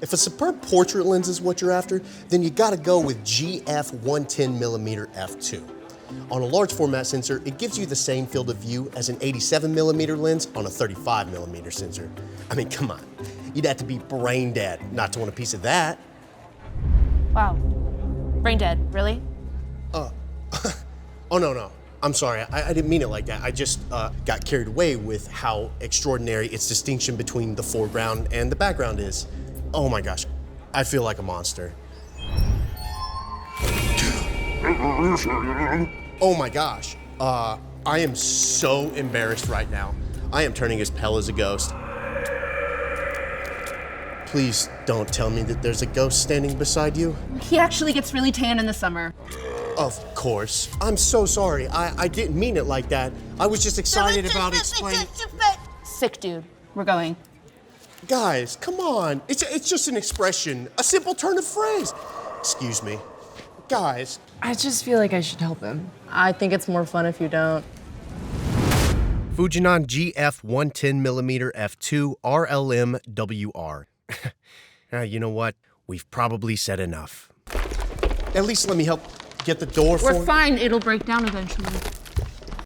If a superb portrait lens is what you're after, then you gotta go with GF 110mm f2. On a large format sensor, it gives you the same field of view as an 87mm lens on a 35mm sensor. I mean, come on. You'd have to be brain dead not to want a piece of that. Wow. Brain dead, really? Oh, no. I'm sorry, I didn't mean it like that. I just got carried away with how extraordinary its distinction between the foreground and the background is. Oh my gosh, I feel like a monster. Oh my gosh, I am so embarrassed right now. I am turning as pale as a ghost. Please don't tell me that there's a ghost standing beside you. He actually gets really tan in the summer. Of course. I'm so sorry. I didn't mean it like that. I was just excited about explaining. Sick dude, we're going. Guys, come on. It's just an expression, a simple turn of phrase. Excuse me. Guys. I just feel like I should help him. I think it's more fun if you don't. FUJINON GF 110mm f2 RLM WR. Now, you know what? We've probably said enough. At least let me help get the door for you. We're fine, it'll break down eventually.